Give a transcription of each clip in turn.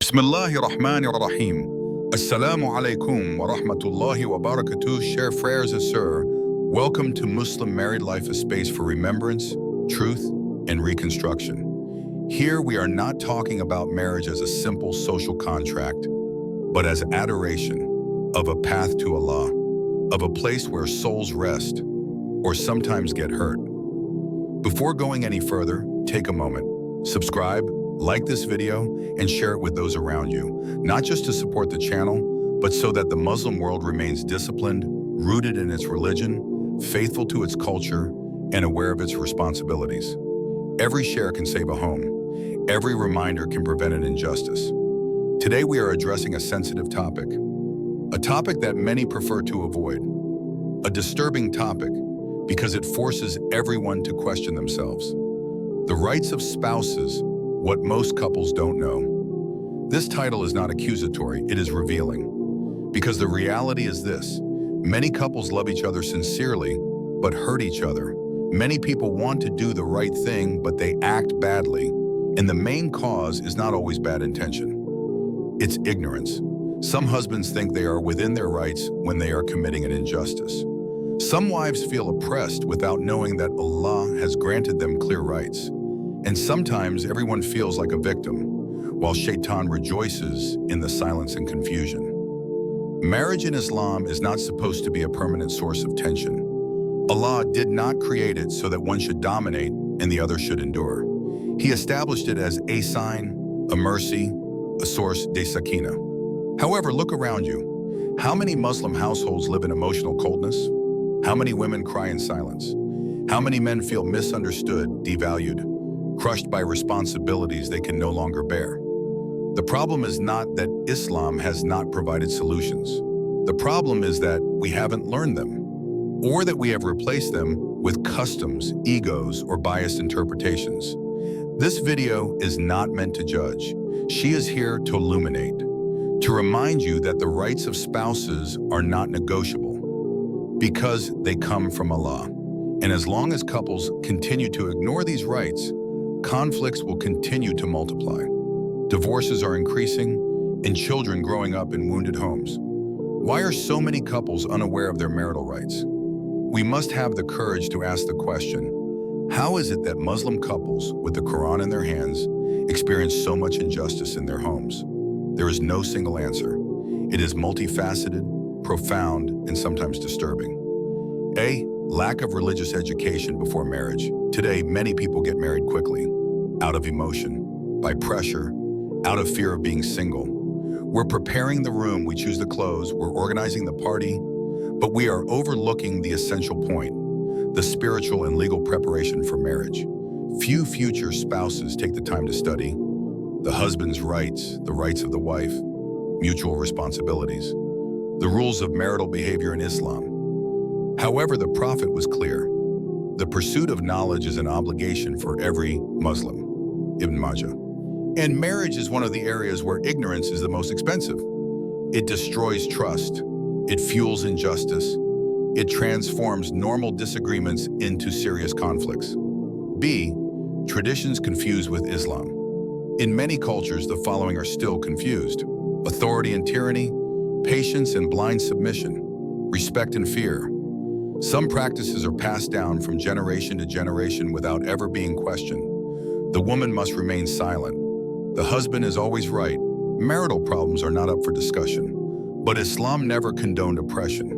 Bismillahir Rahmanir Rahim. Assalamu alaikum wa rahmatullahi wa barakatuh, chers frères et sœurs. Welcome to Muslim Married Life, a space for remembrance, truth, and reconstruction. Here we are not talking about marriage as a simple social contract, but as adoration of a path to Allah, of a place where souls rest or sometimes get hurt. Before going any further, take a moment, subscribe, like this video, and share it with those around you, not just to support the channel, but so that the Muslim world remains disciplined, rooted in its religion, faithful to its culture, and aware of its responsibilities. Every share can save a home. Every reminder can prevent an injustice. Today we are addressing a sensitive topic, a topic that many prefer to avoid, a disturbing topic because it forces everyone to question themselves. The rights of spouses, what most couples don't know. This title is not accusatory, it is revealing. Because the reality is this: many couples love each other sincerely, but hurt each other. Many people want to do the right thing, but they act badly. And the main cause is not always bad intention. It's ignorance. Some husbands think they are within their rights when they are committing an injustice. Some wives feel oppressed without knowing that Allah has granted them clear rights. And sometimes everyone feels like a victim, while Shaitan rejoices in the silence and confusion. Marriage in Islam is not supposed to be a permanent source of tension. Allah did not create it so that one should dominate and the other should endure. He established it as a sign, a mercy, a source de sakinah. However, look around you. How many Muslim households live in emotional coldness? How many women cry in silence? How many men feel misunderstood, devalued, crushed by responsibilities they can no longer bear? The problem is not that Islam has not provided solutions. The problem is that we haven't learned them, or that we have replaced them with customs, egos, or biased interpretations. This video is not meant to judge. She is here to illuminate, to remind you that the rights of spouses are not negotiable because they come from Allah. And as long as couples continue to ignore these rights, conflicts will continue to multiply. Divorces are increasing, and children growing up in wounded homes. Why are so many couples unaware of their marital rights? We must have the courage to ask the question, how is it that Muslim couples with the Quran in their hands experience so much injustice in their homes? There is no single answer. It is multifaceted, profound, and sometimes disturbing. A. Lack of religious education before marriage. Today, many people get married quickly, out of emotion, by pressure, out of fear of being single. We're preparing the room, we choose the clothes, we're organizing the party, but we are overlooking the essential point, the spiritual and legal preparation for marriage. Few future spouses take the time to study the husband's rights, the rights of the wife, mutual responsibilities, the rules of marital behavior in Islam. However, the Prophet was clear. The pursuit of knowledge is an obligation for every Muslim. Ibn Majah. And marriage is one of the areas where ignorance is the most expensive. It destroys trust. It fuels injustice. It transforms normal disagreements into serious conflicts. B. Traditions confused with Islam. In many cultures, the following are still confused: authority and tyranny, patience and blind submission, respect and fear. Some practices are passed down from generation to generation without ever being questioned. The woman must remain silent. The husband is always right. Marital problems are not up for discussion. But Islam never condoned oppression.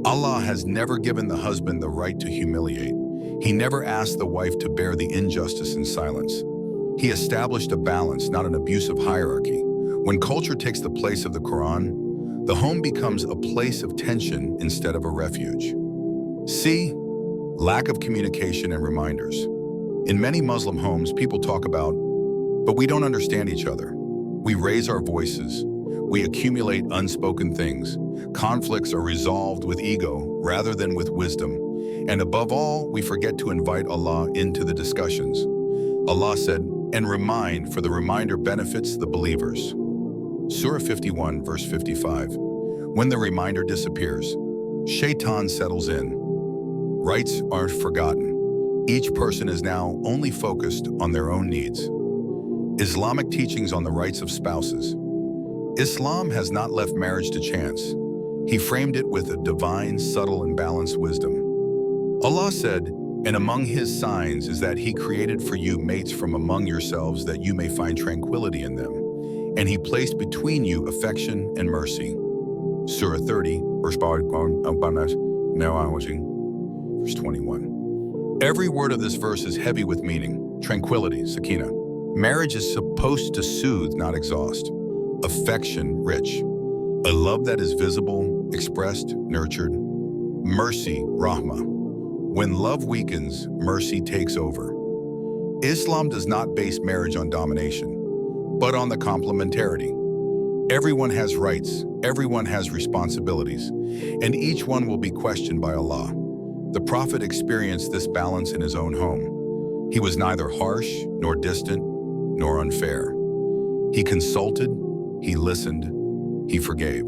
Allah has never given the husband the right to humiliate. He never asked the wife to bear the injustice in silence. He established a balance, not an abusive hierarchy. When culture takes the place of the Quran, the home becomes a place of tension instead of a refuge. C. Lack of communication and reminders. In many Muslim homes, people talk about, but we don't understand each other. We raise our voices. We accumulate unspoken things. Conflicts are resolved with ego rather than with wisdom. And above all, we forget to invite Allah into the discussions. Allah said, and remind, for the reminder benefits the believers. Surah 51, verse 55. When the reminder disappears, Shaitan settles in. Rights aren't forgotten. Each person is now only focused on their own needs. Islamic teachings on the rights of spouses. Islam has not left marriage to chance. He framed it with a divine, subtle, and balanced wisdom. Allah said, "And among His signs is that He created for you mates from among yourselves that you may find tranquility in them. And He placed between you affection and mercy." Surah 30, verse 21. Every word of this verse is heavy with meaning. Tranquility, sakinah. Marriage is supposed to soothe, not exhaust. Affection, rich. A love that is visible, expressed, nurtured. Mercy, rahmah. When love weakens, mercy takes over. Islam does not base marriage on domination, but on the complementarity. Everyone has rights, everyone has responsibilities, and each one will be questioned by Allah. The Prophet experienced this balance in his own home. He was neither harsh, nor distant, nor unfair. He consulted, he listened, he forgave.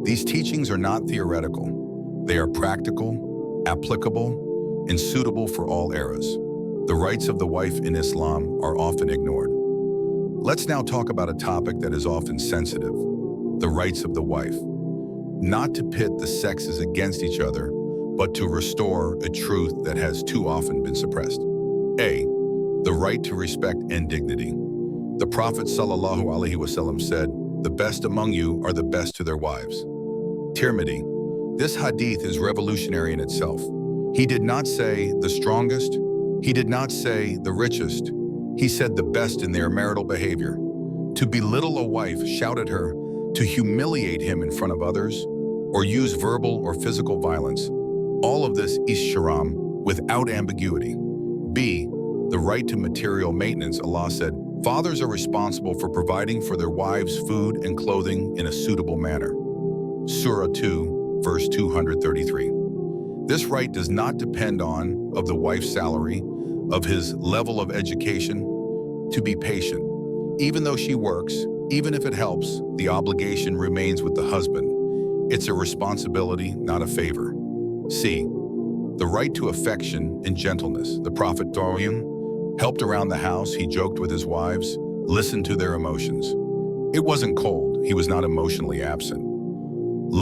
These teachings are not theoretical. They are practical, applicable, and suitable for all eras. The rights of the wife in Islam are often ignored. Let's now talk about a topic that is often sensitive: the rights of the wife. Not to pit the sexes against each other, but to restore a truth that has too often been suppressed. A. The right to respect and dignity. The Prophet ﷺ said, "The best among you are the best to their wives." Tirmidhi. This hadith is revolutionary in itself. He did not say the strongest. He did not say the richest. He said the best in their marital behavior. To belittle a wife, shout at her, to humiliate him in front of others, or use verbal or physical violence. All of this is sharam without ambiguity. B. The right to material maintenance. Allah said, "Fathers are responsible for providing for their wives food and clothing in a suitable manner." Surah 2, verse 233. This right does not depend of the wife's salary, of his level of education. To be patient. Even though she works, even if it helps, the obligation remains with the husband. It's a responsibility, not a favor. C. The right to affection and gentleness. The Prophet helped around the house, he joked with his wives, listened to their emotions. It wasn't cold, he was not emotionally absent.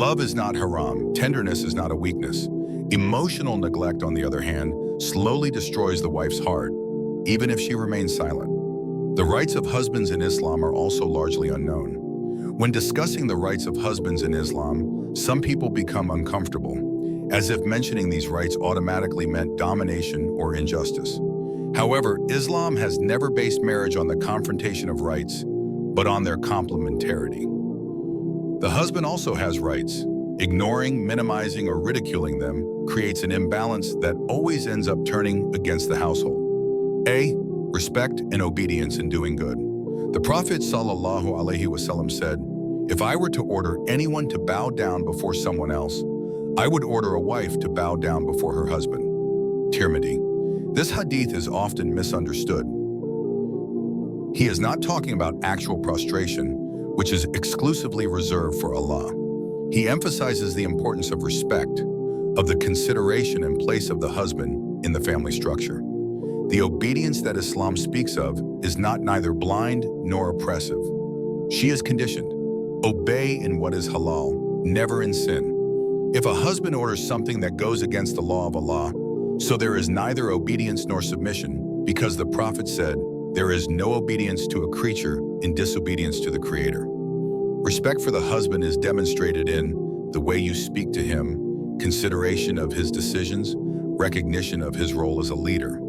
Love is not haram, tenderness is not a weakness. Emotional neglect, on the other hand, slowly destroys the wife's heart, even if she remains silent. The rights of husbands in Islam are also largely unknown. When discussing the rights of husbands in Islam, some people become uncomfortable, as if mentioning these rights automatically meant domination or injustice. However, Islam has never based marriage on the confrontation of rights, but on their complementarity. The husband also has rights. Ignoring, minimizing, or ridiculing them creates an imbalance that always ends up turning against the household. A. Respect and obedience in doing good. The Prophet ﷺ said, "If I were to order anyone to bow down before someone else, I would order a wife to bow down before her husband." Tirmidhi. This hadith is often misunderstood. He is not talking about actual prostration, which is exclusively reserved for Allah. He emphasizes the importance of respect, of the consideration and place of the husband in the family structure. The obedience that Islam speaks of is neither blind nor oppressive. She is conditioned. Obey in what is halal, never in sin. If a husband orders something that goes against the law of Allah, so there is neither obedience nor submission, because the Prophet said, "There is no obedience to a creature in disobedience to the Creator." Respect for the husband is demonstrated in the way you speak to him, consideration of his decisions, recognition of his role as a leader.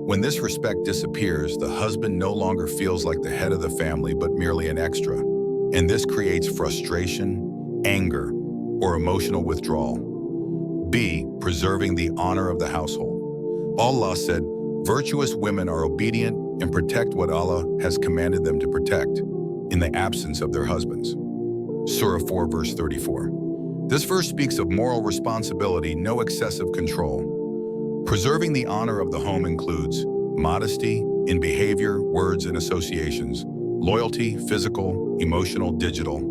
When this respect disappears, the husband no longer feels like the head of the family but merely an extra, and this creates frustration, anger, or emotional withdrawal. B. Preserving the honor of the household. Allah said, "Virtuous women are obedient and protect what Allah has commanded them to protect in the absence of their husbands." Surah 4, verse 34. This verse speaks of moral responsibility, no excessive control. Preserving the honor of the home includes modesty in behavior, words, and associations, loyalty, physical, emotional, digital,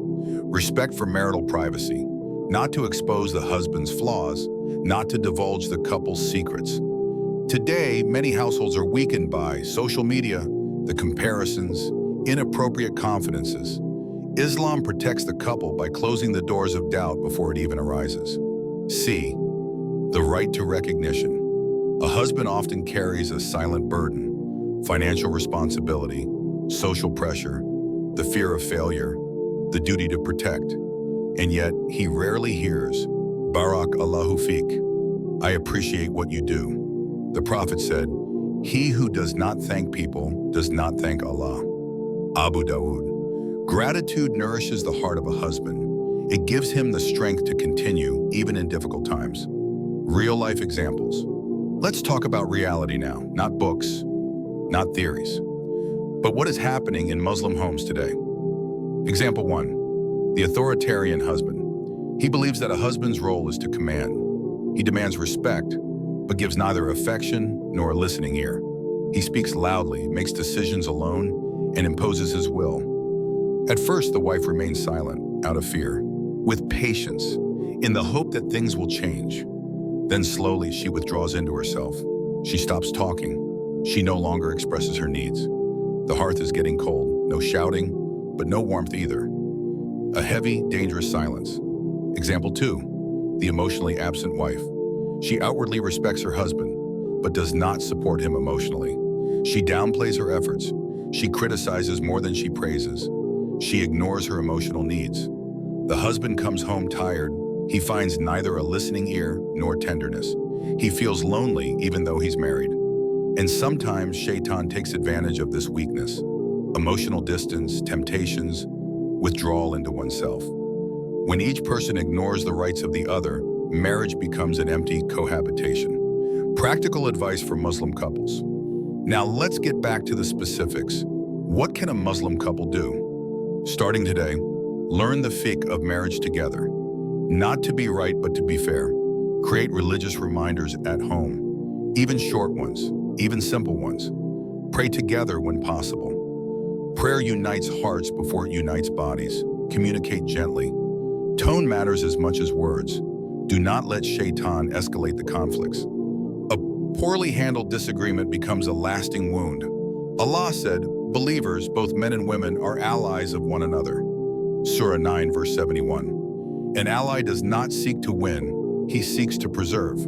respect for marital privacy, not to expose the husband's flaws, not to divulge the couple's secrets. Today, many households are weakened by social media, the comparisons, inappropriate confidences. Islam protects the couple by closing the doors of doubt before it even arises. C. The right to recognition. A husband often carries a silent burden: financial responsibility, social pressure, the fear of failure, the duty to protect. And yet, he rarely hears, "Barak Allahu Fik," "I appreciate what you do." The Prophet said, "He who does not thank people does not thank Allah." Abu Dawood. Gratitude nourishes the heart of a husband. It gives him the strength to continue, even in difficult times. Real-life examples. Let's talk about reality now, not books, not theories, but what is happening in Muslim homes today. Example 1. The authoritarian husband. He believes that a husband's role is to command. He demands respect, but gives neither affection nor a listening ear. He speaks loudly, makes decisions alone, and imposes his will. At first, the wife remains silent, out of fear, with patience, in the hope that things will change. Then slowly, she withdraws into herself. She stops talking. She no longer expresses her needs. The hearth is getting cold, no shouting, but no warmth either. A heavy, dangerous silence. Example 2, the emotionally absent wife. She outwardly respects her husband, but does not support him emotionally. She downplays her efforts. She criticizes more than she praises. She ignores her emotional needs. The husband comes home tired. He finds neither a listening ear nor tenderness. He feels lonely even though he's married. And sometimes Shaitan takes advantage of this weakness. Emotional distance, temptations, withdrawal into oneself. When each person ignores the rights of the other, marriage becomes an empty cohabitation. Practical advice for Muslim couples. Now let's get back to the specifics. What can a Muslim couple do? Starting today, learn the fiqh of marriage together. Not to be right, but to be fair. Create religious reminders at home, even short ones, even simple ones. Pray together when possible. Prayer unites hearts before it unites bodies. Communicate gently. Tone matters as much as words. Do not let Shaitan escalate the conflicts. A poorly handled disagreement becomes a lasting wound. Allah said, believers, both men and women, are allies of one another. Surah 9, verse 71. An ally does not seek to win, he seeks to preserve.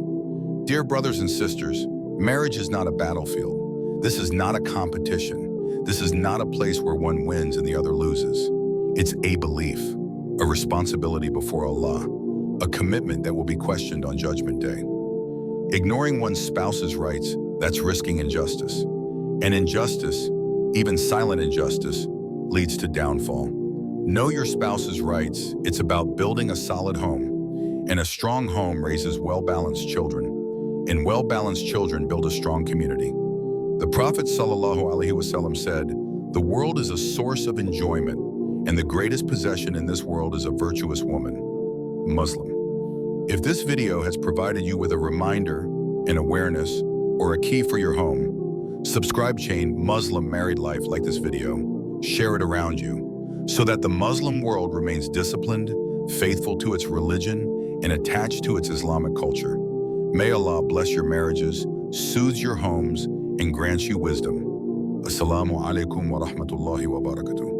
Dear brothers and sisters, marriage is not a battlefield. This is not a competition. This is not a place where one wins and the other loses. It's a belief, a responsibility before Allah, a commitment that will be questioned on Judgment Day. Ignoring one's spouse's rights, that's risking injustice. And injustice, even silent injustice, leads to downfall. Know your spouse's rights. It's about building a solid home. And a strong home raises well-balanced children. And well-balanced children build a strong community. The Prophet ﷺ said, "The world is a source of enjoyment, and the greatest possession in this world is a virtuous woman." Muslim. If this video has provided you with a reminder, an awareness, or a key for your home, subscribe chain Muslim Married Life like this video. Share it around you, so that the Muslim world remains disciplined, faithful to its religion, and attached to its Islamic culture. May Allah bless your marriages, soothes your homes, and grants you wisdom. Assalamu alaikum wa rahmatullahi wa barakatuh.